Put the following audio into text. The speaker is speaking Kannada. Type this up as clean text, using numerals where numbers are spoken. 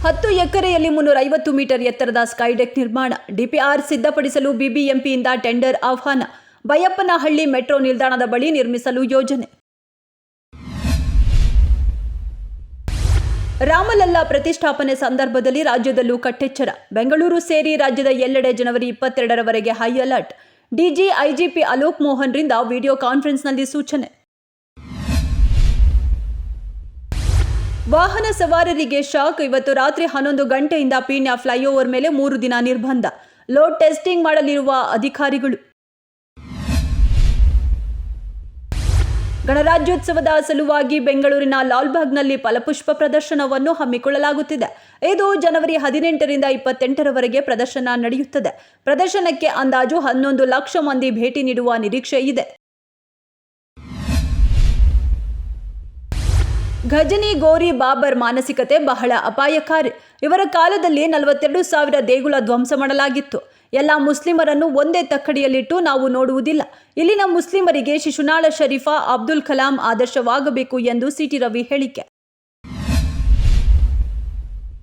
10 ಎಕರೆಯಲ್ಲಿ 350 ಮೀಟರ್ ಎತ್ತರದ ಸ್ಕೈಡೆಕ್ ನಿರ್ಮಾಣ. ಡಿಪಿಆರ್ ಸಿದ್ಧಪಡಿಸಲು ಬಿಬಿಎಂಪಿಯಿಂದ ಟೆಂಡರ್ ಆಹ್ವಾನ. ಬೈಯಪ್ಪನಹಳ್ಳಿ ಮೆಟ್ರೋ ನಿಲ್ದಾಣದ ಬಳಿ ನಿರ್ಮಿಸಲು ಯೋಜನೆ. ರಾಮಲಲ್ಲಾ ಪ್ರತಿಷ್ಠಾಪನೆ ಸಂದರ್ಭದಲ್ಲಿ ರಾಜ್ಯದಲ್ಲೂ ಕಟ್ಟೆಚ್ಚರ. ಬೆಂಗಳೂರು ಸೇರಿ ರಾಜ್ಯದ ಎಲ್ಲೆಡೆ ಜನವರಿ 22ರವರೆಗೆ high alert. DG IGP Alok ಮೋಹನ್ರಿಂದ ವಿಡಿಯೋ ಕಾನ್ಫರೆನ್ಸ್ನಲ್ಲಿ ಸೂಚನೆ. ವಾಹನ ಸವಾರರಿಗೆ ಶಾಕ್. ಇವತ್ತು ರಾತ್ರಿ 11 ಗಂಟೆಯಿಂದ ಪೀಣ್ಯ ಫ್ಲೈಓವರ್ ಮೇಲೆ 3 ದಿನ ನಿರ್ಬಂಧ. ಲೋಡ್ ಟೆಸ್ಟಿಂಗ್ ಮಾಡಲಿರುವ ಅಧಿಕಾರಿಗಳು. ಗಣರಾಜ್ಯೋತ್ಸವದ ಸಲುವಾಗಿ ಬೆಂಗಳೂರಿನ ಲಾಲ್ಬಾಗ್ನಲ್ಲಿ ಫಲಪುಷ್ಪ ಪ್ರದರ್ಶನವನ್ನು ಹಮ್ಮಿಕೊಳ್ಳಲಾಗುತ್ತಿದೆ. ಇದು ಜನವರಿ 18ರಿಂದ 28ರವರೆಗೆ ಪ್ರದರ್ಶನ ನಡೆಯುತ್ತದೆ. ಪ್ರದರ್ಶನಕ್ಕೆ ಅಂದಾಜು 11 ಲಕ್ಷ ಮಂದಿ ಭೇಟಿ ನೀಡುವ ನಿರೀಕ್ಷೆ ಇದೆ. ಘಜನಿ ಗೋರಿ ಬಾಬರ್ ಮಾನಸಿಕತೆ ಬಹಳ ಅಪಾಯಕಾರಿ. ಇವರ ಕಾಲದಲ್ಲಿ 42,000 ದೇಗುಲ ಧ್ವಂಸ ಮಾಡಲಾಗಿತ್ತು. ಎಲ್ಲ ಮುಸ್ಲಿಮರನ್ನು ಒಂದೇ ತಕ್ಕಡಿಯಲ್ಲಿಟ್ಟು ನಾವು ನೋಡುವುದಿಲ್ಲ. ಇಲ್ಲಿನ ಮುಸ್ಲಿಮರಿಗೆ ಶಿಶುನಾಳ ಶರೀಫ, ಅಬ್ದುಲ್ ಕಲಾಂ ಆದರ್ಶವಾಗಬೇಕು ಎಂದು ಸಿಟಿ ರವಿ ಹೇಳಿಕೆ.